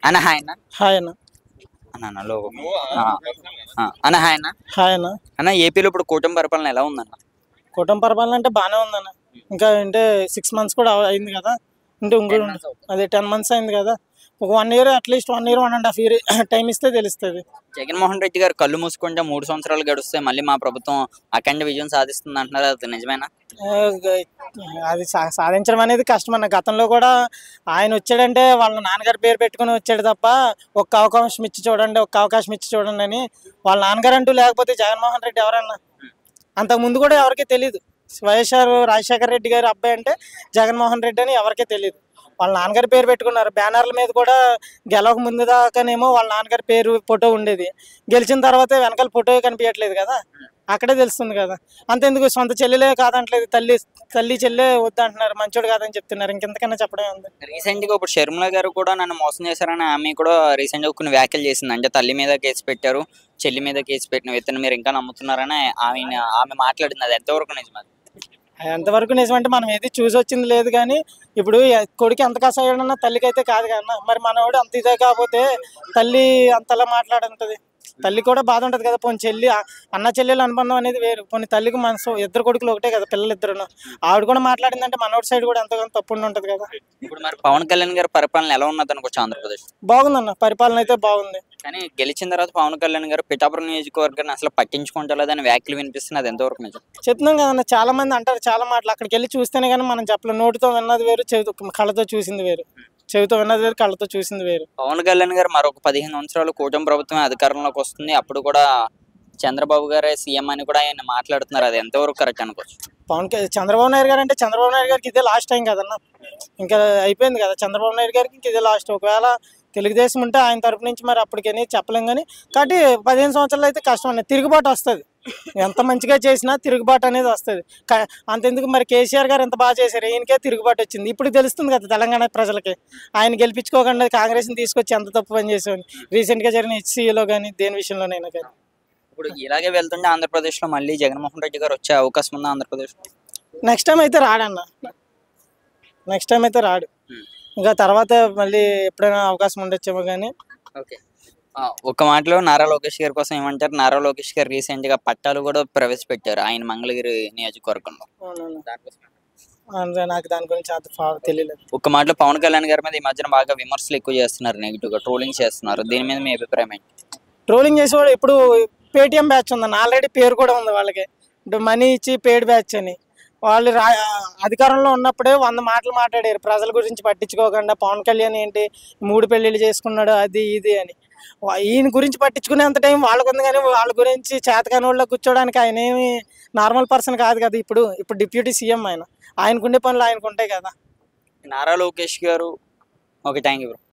అన్న హాయ్ అన్న. హాయ్ అన్న. అన్న అన్న లోగో. ఆ, అన్న హాయ్ అన్న. హాయ్ అన్న. అన్న ఏపీలో ఇప్పుడు కూటమి పరిపాలన ఎలా ఉందన్న? కుటుంబ పరిపాలన అంటే బాగానే ఉందన్న. ఇంకా అంటే 6 months కూడా అయింది కదా. అంటే 10 ఇంకో months అవుతుంది. అదే 10 months అయింది కదా. ఒక 1 year at least 1 year 1.5 year time ఇస్తే తెలుస్తుంది. జగన్మోహన్ రెడ్డి గారు కళ్ళు మూసుకుంటే 3 సంవత్సరాలు గడుస్తే మళ్ళీ మా ప్రభుత్వం అఖండ విజయం సాధిస్తుంది అంటున్నారు, అది నిజమేనా? అది సాధించడం అనేది కష్టం అన్న. గతంలో కూడా ఆయన వచ్చాడంటే వాళ్ళ నాన్నగారి పేరు పెట్టుకుని వచ్చాడు తప్ప ఒక్క అవకాశం ఇచ్చి చూడండి, ఒక్క అవకాశం ఇచ్చి చూడండి అని వాళ్ళ నాన్నగారు అంటూ లేకపోతే జగన్మోహన్ రెడ్డి ఎవరన్నా అంతకుముందు కూడా ఎవరికీ తెలియదు. వైఎస్ఆర్ రాజశేఖర రెడ్డి గారి అబ్బాయి అంటే జగన్మోహన్ రెడ్డి అని ఎవరికీ తెలియదు. వాళ్ళ నాన్నగారి పేరు పెట్టుకున్నారు. బ్యానర్ల మీద కూడా గెలవక ముందు దాకానేమో వాళ్ళ నాన్నగారి పేరు ఫోటో ఉండేది. గెలిచిన తర్వాత వెనకాల ఫోటో కనిపించట్లేదు కదా, అక్కడే తెలుస్తుంది కదా. అంతెందుకు సొంత చెల్లెలే కాదంటలేదు, తల్లి చెల్లె వద్దంటున్నారు, మంచోడు కాదని చెప్తున్నారు. ఇంకెంతకన్నా చెప్పడం ఉంది. రీసెంట్ గా ఇప్పుడు షర్మిల గారు కూడా నన్ను మోసం చేశారని ఆమె కూడా రీసెంట్ గా కొన్ని వ్యాఖ్యలు చేసింది. అంటే తల్లి మీద కేసు పెట్టారు, చెల్లి మీద కేసు పెట్టిన వ్యక్తిని మీరు ఇంకా నమ్ముతున్నారని ఆమె మాట్లాడింది. అది ఎంతవరకు నిజం? ఎంతవరకు నిజమంటే మనం ఏది చూసి వచ్చింది లేదు. కానీ ఇప్పుడు కొడుకు ఎంత కసాయడన్నా తల్లికి అయితే కాదు కన్నా. మరి మనవాడు అంత ఇదే కాకపోతే తల్లి అంతలా మాట్లాడుతుంది. తల్లి కూడా బాధ ఉంటుంది కదా. పోనీ చెల్లి అన్న చెల్లెలు అనుబంధం అనేది వేరు. పోనీ తల్లికి మనసు ఇద్దరు కొడుకులు ఒకటే కదా, పిల్లలు ఇద్దరును. ఆవిడ కూడా మాట్లాడిందంటే మనోడి సైడ్ కూడా ఎంతగానో తప్పు ఉంటుంది కదా. ఇప్పుడు మరి పవన్ కళ్యాణ్ గారి పరిపాలన ఎలా ఉన్నది అనుకోవచ్చు ఆంధ్రప్రదేశ్? బాగుందన్న, పరిపాలన అయితే బాగుంది. కానీ గెలిచిన తర్వాత పవన్ కళ్యాణ్ గారు పిఠాపురం నియోజకవర్గాన్ని అసలు పట్టించుకుంటలేదని వ్యాఖ్యలు వినిపిస్తున్నది, ఎంతవరకు నిజం? చెప్తున్నాం కదన్న, చాలా మంది అంటారు చాలా మాటలు. అక్కడికి వెళ్ళి చూస్తేనే కానీ మనం చెప్పలేం. నోటితో విన్నది వేరు, కళ్ళతో చూసింది వేరు. చెవితో విన్నది వేరు, కళ్ళతో చూసింది వేరు. పవన్ కళ్యాణ్ గారు మరొక 15 సంవత్సరాలు కూటమి ప్రభుత్వం అధికారంలోకి వస్తుంది, అప్పుడు కూడా చంద్రబాబు గారే సీఎం అని కూడా ఆయన మాట్లాడుతున్నారు, అది ఎంతవరకు కరెక్ట్ అనుకోవచ్చు? చంద్రబాబు నాయుడు గారు అంటే చంద్రబాబు నాయుడు గారికి ఇదే లాస్ట్ టైం కదన్న. ఇంకా అయిపోయింది కదా చంద్రబాబు నాయుడు గారికి, ఇంక ఇదే లాస్ట్. ఒకవేళ తెలుగుదేశం ఉంటే ఆయన తరపు నుంచి మరి అప్పటికని చెప్పలేం. కానీ కాబట్టి 15 సంవత్సరాలు అయితే కష్టం అన్నది. తిరుగుబాటు వస్తుంది. ఎంత మంచిగా చేసినా తిరుగుబాటు అనేది వస్తుంది. అంతెందుకు మరి కేసీఆర్ గారు ఎంత బాగా చేశారు, ఈయనకే తిరుగుబాటు వచ్చింది. ఇప్పుడు తెలుస్తుంది కదా తెలంగాణ ప్రజలకి. ఆయన గెలిపించుకోకుండా కాంగ్రెస్ని తీసుకొచ్చి ఎంత తప్పు పని చేసేవాడిని. రీసెంట్గా జరిగిన హెచ్సీఏలో కానీ దేని విషయంలోనైనా కానీ. ఇప్పుడు ఇలాగే వెళ్తుంటే ఆంధ్రప్రదేశ్లో మళ్ళీ జగన్మోహన్ రెడ్డి గారు వచ్చే అవకాశం ఉందా ఆంధ్రప్రదేశ్? నెక్స్ట్ టైం అయితే రాడన్న, నెక్స్ట్ టైం అయితే రాడు. ఇంకా తర్వాత మళ్ళీ ఎప్పుడైనా అవకాశం ఉండొచ్చేమో కానీ. ఓకే, ఒక మాటలో నారా లోకేష్ గారి కోసం ఏమంటారు? నారా లోకేష్ గారు రీసెంట్ గా పట్టాలు కూడా ప్రవేశపెట్టారు ఆయన మంగళగిరి నియోజకవర్గంలో. నాకు దాని గురించి అంత తెలియలేదు. ఒక మాటలో పవన్ కళ్యాణ్ గారి మీద ఈ మధ్యన బాగా విమర్శలు ఎక్కువ చేస్తున్నారు, నెగిటివ్ గా ట్రోలింగ్ చేస్తున్నారు. దీని మీద మీ అభిప్రాయం ఏంటి? ట్రోలింగ్ చేసేవాడు ఇప్పుడు పేటిఎం బ్యాచ్ ఉందన్న, ఆల్రెడీ పేరు కూడా ఉంది వాళ్ళకి. మనీ ఇచ్చి పేడ్ బ్యాచ్ అని. వాళ్ళు అధికారంలో ఉన్నప్పుడే 100 మాటలు మాట్లాడారు ప్రజల గురించి పట్టించుకోకుండా. పవన్ కళ్యాణ్ ఏంటి 3 పెళ్ళిళ్ళు చేసుకున్నాడు అది ఇది అని. ఈయన గురించి పట్టించుకునేంత టైం వాళ్ళకు ఉంది. కానీ వాళ్ళ గురించి చేతకాని వాళ్ళ కూర్చోడానికి ఆయన ఏమి నార్మల్ పర్సన్ కాదు కదా. ఇప్పుడు డిప్యూటీ సీఎం ఆయనకుండే పనులు ఆయనకు ఉంటాయి కదా. నారా లోకేష్ గారు. Okay, thank you bro.